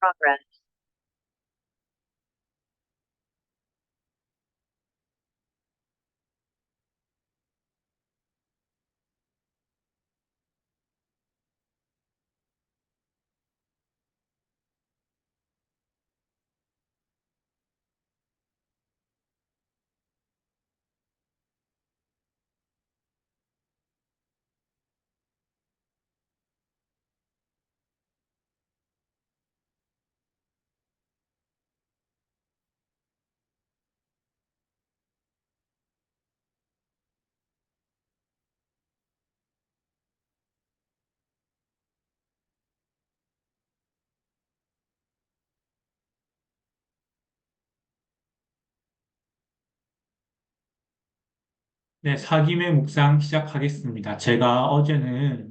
progress. 네, 사김의 묵상 시작하겠습니다. 제가 어제는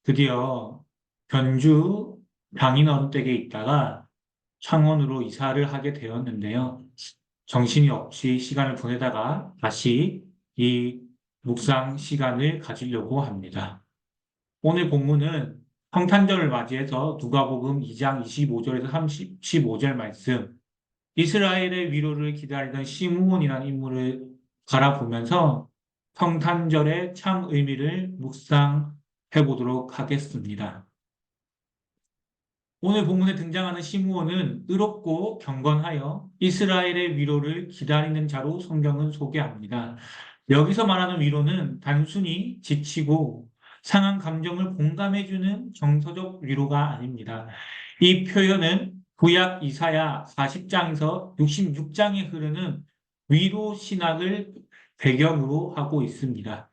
드디어 견주 장인어른댁에 있다가 창원으로 이사를 하게 되었는데요. 정신이 없이 시간을 보내다가 다시 이 묵상 시간을 가지려고 합니다. 오늘 본문은 성탄절을 맞이해서 누가복음 2장 25절에서 35절 말씀, 이스라엘의 위로를 기다리던 시므온이라는 인물을 바라보면서 성탄절의 참 의미를 묵상해 보도록 하겠습니다. 오늘 본문에 등장하는 시므온은 의롭고 경건하여 이스라엘의 위로를 기다리는 자로 성경은 소개합니다. 여기서 말하는 위로는 단순히 지치고 상한 감정을 공감해주는 정서적 위로가 아닙니다. 이 표현은 구약 이사야 40장에서 66장에 흐르는 위로 신학을 배경으로 하고 있습니다.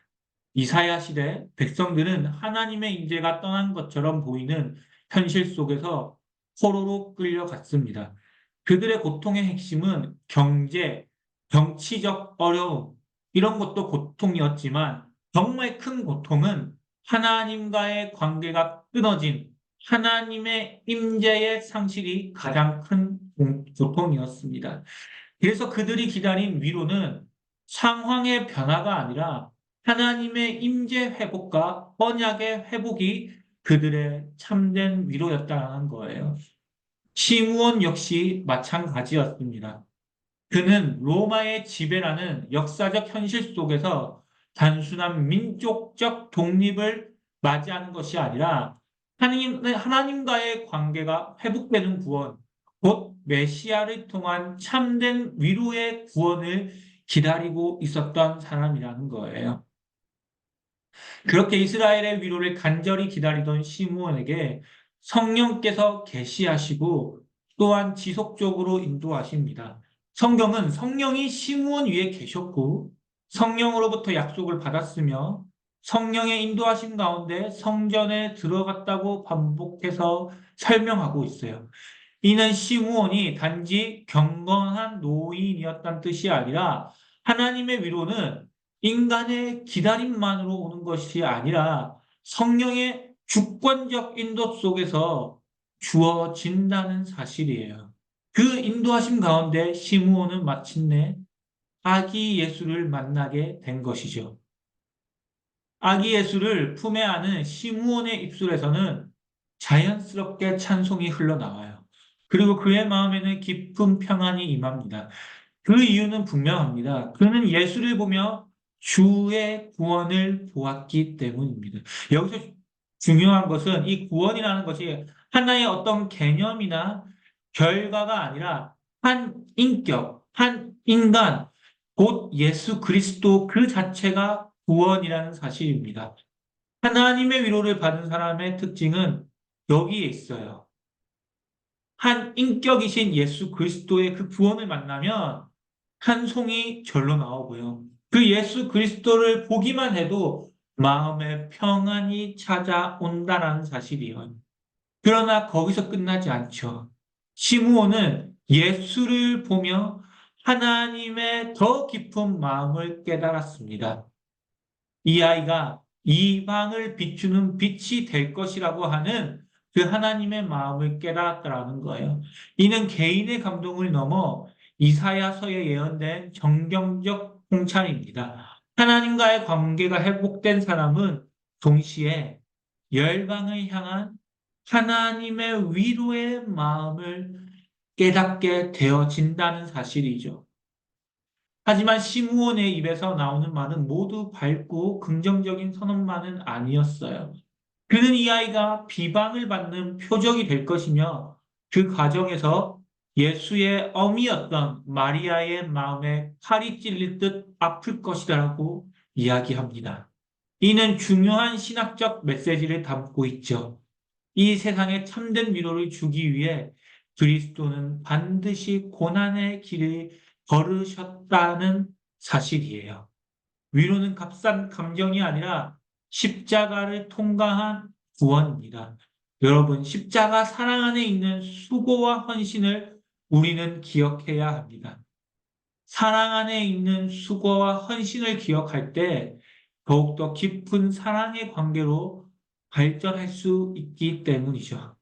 이사야 시대 백성들은 하나님의 인재가 떠난 것처럼 보이는 현실 속에서 포로로 끌려갔습니다. 그들의 고통의 핵심은 경제, 정치적 어려움, 이런 것도 고통이었지만 정말 큰 고통은 하나님과의 관계가 끊어진 하나님의 임재의 상실이 가장 큰 고통이었습니다. 그래서 그들이 기다린 위로는 상황의 변화가 아니라 하나님의 임재 회복과 언약의 회복이 그들의 참된 위로였다는 거예요. 시므온 역시 마찬가지였습니다. 그는 로마의 지배라는 역사적 현실 속에서 단순한 민족적 독립을 맞이하는 것이 아니라 하나님과의 관계가 회복되는 구원, 곧 메시아를 통한 참된 위로의 구원을 기다리고 있었던 사람이라는 거예요. 그렇게 이스라엘의 위로를 간절히 기다리던 시므온에게 성령께서 계시하시고 또한 지속적으로 인도하십니다. 성경은 성령이 시므온 위에 계셨고 성령으로부터 약속을 받았으며 성령의 인도하심 가운데 성전에 들어갔다고 반복해서 설명하고 있어요. 이는 시므온이 단지 경건한 노인이었다는 뜻이 아니라 하나님의 위로는 인간의 기다림만으로 오는 것이 아니라 성령의 주권적 인도 속에서 주어진다는 사실이에요. 그 인도하심 가운데 시므온은 마침내 아기 예수를 만나게 된 것이죠. 아기 예수를 품에 안은 시므온의 입술에서는 자연스럽게 찬송이 흘러나와요. 그리고 그의 마음에는 깊은 평안이 임합니다. 그 이유는 분명합니다. 그는 예수를 보며 주의 구원을 보았기 때문입니다. 여기서 중요한 것은 이 구원이라는 것이 하나의 어떤 개념이나 결과가 아니라 한 인격, 한 인간, 곧 예수 그리스도 그 자체가 구원이라는 사실입니다. 하나님의 위로를 받은 사람의 특징은 여기에 있어요. 한 인격이신 예수 그리스도의 그 구원을 만나면 한 송이 절로 나오고요. 그 예수 그리스도를 보기만 해도 마음에 평안이 찾아온다는 사실이에요. 그러나 거기서 끝나지 않죠. 시므온은 예수를 보며 하나님의 더 깊은 마음을 깨달았습니다. 이 아이가 이방을 비추는 빛이 될 것이라고 하는 그 하나님의 마음을 깨달았다라는 거예요. 이는 개인의 감동을 넘어 이사야서에 예언된 정경적 통찰입니다. 하나님과의 관계가 회복된 사람은 동시에 열방을 향한 하나님의 위로의 마음을 깨닫게 되어진다는 사실이죠. 하지만 시므온의 입에서 나오는 말은 모두 밝고 긍정적인 선언만은 아니었어요. 그는 이 아이가 비방을 받는 표적이 될 것이며 그 과정에서 예수의 어미였던 마리아의 마음에 칼이 찔릴 듯 아플 것이라고 이야기합니다. 이는 중요한 신학적 메시지를 담고 있죠. 이 세상에 참된 위로를 주기 위해 그리스도는 반드시 고난의 길을 걸으셨다는 사실이에요. 위로는 값싼 감정이 아니라 십자가를 통과한 구원입니다. 여러분, 십자가 사랑 안에 있는 수고와 헌신을 우리는 기억해야 합니다. 사랑 안에 있는 수고와 헌신을 기억할 때 더욱더 깊은 사랑의 관계로 발전할 수 있기 때문이죠.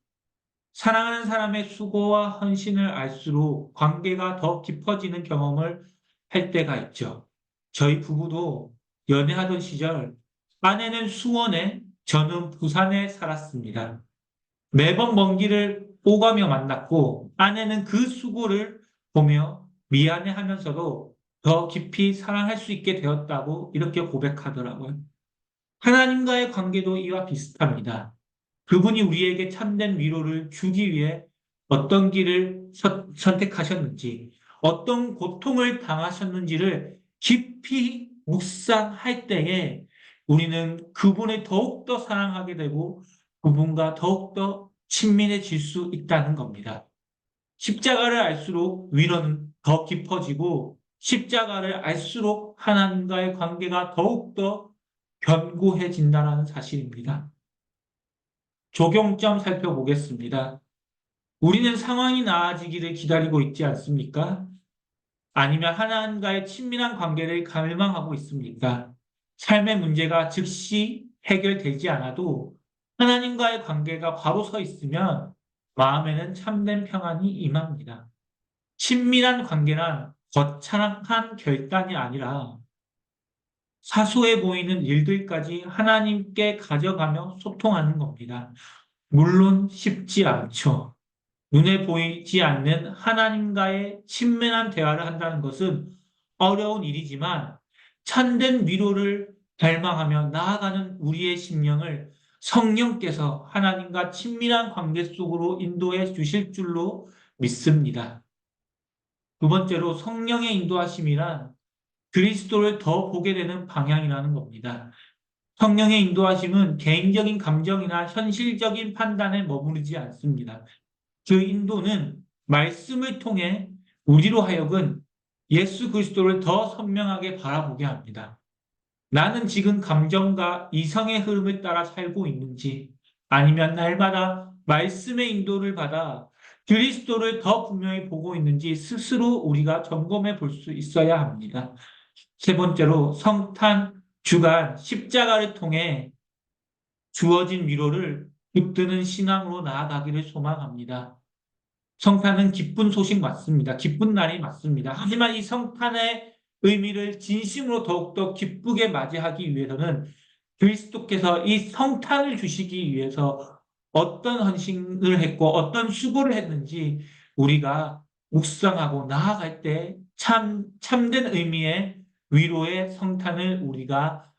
사랑하는 사람의 수고와 헌신을 알수록 관계가 더 깊어지는 경험을 할 때가 있죠. 저희 부부도 연애하던 시절 아내는 수원에 저는 부산에 살았습니다. 매번 먼 길을 오가며 만났고 아내는 그 수고를 보며 미안해하면서도 더 깊이 사랑할 수 있게 되었다고 이렇게 고백하더라고요. 하나님과의 관계도 이와 비슷합니다. 그분이 우리에게 참된 위로를 주기 위해 어떤 길을 선택하셨는지, 어떤 고통을 당하셨는지를 깊이 묵상할 때에 우리는 그분을 더욱더 사랑하게 되고 그분과 더욱더 친밀해질 수 있다는 겁니다. 십자가를 알수록 위로는 더 깊어지고 십자가를 알수록 하나님과의 관계가 더욱더 견고해진다는 사실입니다. 적용점 살펴보겠습니다. 우리는 상황이 나아지기를 기다리고 있지 않습니까? 아니면 하나님과의 친밀한 관계를 갈망하고 있습니까? 삶의 문제가 즉시 해결되지 않아도 하나님과의 관계가 바로 서 있으면 마음에는 참된 평안이 임합니다. 친밀한 관계란 거창한 결단이 아니라 사소해 보이는 일들까지 하나님께 가져가며 소통하는 겁니다. 물론 쉽지 않죠. 눈에 보이지 않는 하나님과의 친밀한 대화를 한다는 것은 어려운 일이지만 참된 위로를 갈망하며 나아가는 우리의 심령을 성령께서 하나님과 친밀한 관계 속으로 인도해 주실 줄로 믿습니다. 두 번째로 성령의 인도하심이란 그리스도를 더 보게 되는 방향이라는 겁니다. 성령의 인도하심은 개인적인 감정이나 현실적인 판단에 머무르지 않습니다. 그 인도는 말씀을 통해 우리로 하여금 예수 그리스도를 더 선명하게 바라보게 합니다. 나는 지금 감정과 이성의 흐름을 따라 살고 있는지 아니면 날마다 말씀의 인도를 받아 그리스도를 더 분명히 보고 있는지 스스로 우리가 점검해 볼 수 있어야 합니다. 세 번째로 성탄 주간 십자가를 통해 주어진 위로를 붙드는 신앙으로 나아가기를 소망합니다. 성탄은 기쁜 소식 맞습니다. 기쁜 날이 맞습니다. 하지만 이 성탄의 의미를 진심으로 더욱더 기쁘게 맞이하기 위해서는 그리스도께서 이 성탄을 주시기 위해서 어떤 헌신을 했고 어떤 수고를 했는지 우리가 묵상하고 나아갈 때 참된 의미의 위로의 성탄을 우리가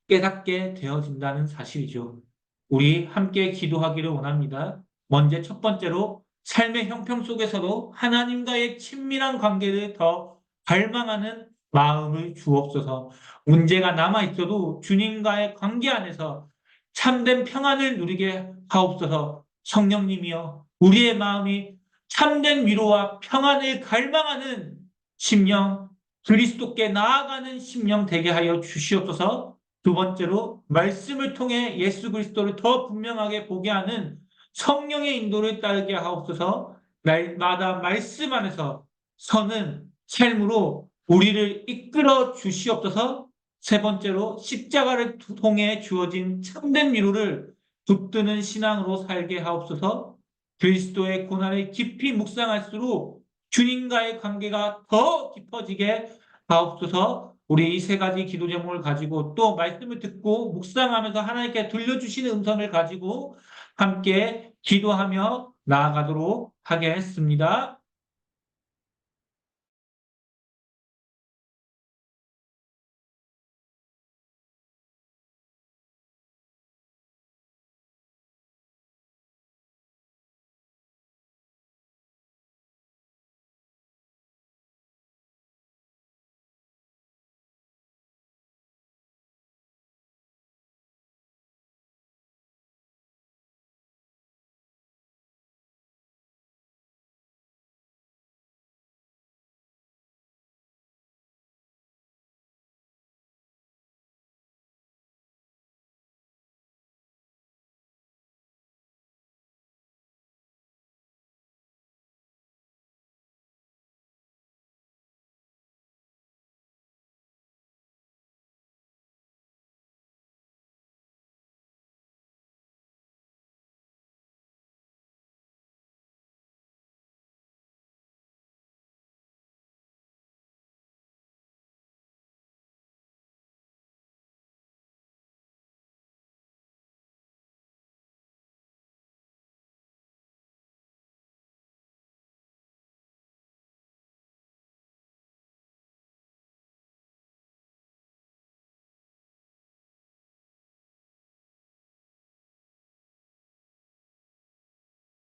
깨닫게 되어진다는 사실이죠. 우리 함께 기도하기를 원합니다. 먼저 첫 번째로 삶의 형평 속에서도 하나님과의 친밀한 관계를 더 갈망하는 마음을 주옵소서. 문제가 남아 있어도 주님과의 관계 안에서 참된 평안을 누리게 하옵소서. 성령님이여, 우리의 마음이 참된 위로와 평안을 갈망하는 심령, 그리스도께 나아가는 심령 되게 하여 주시옵소서. 두 번째로 말씀을 통해 예수 그리스도를 더 분명하게 보게 하는 성령의 인도를 따르게 하옵소서. 날마다 말씀 안에서 서는 삶으로 우리를 이끌어 주시옵소서. 세 번째로 십자가를 통해 주어진 참된 위로를 붙드는 신앙으로 살게 하옵소서. 그리스도의 고난을 깊이 묵상할수록 주님과의 관계가 더 깊어지게 하옵소서. 우리 이 세 가지 기도 제목을 가지고 또 말씀을 듣고 묵상하면서 하나님께 들려주시는 음성을 가지고 함께 기도하며 나아가도록 하겠습니다.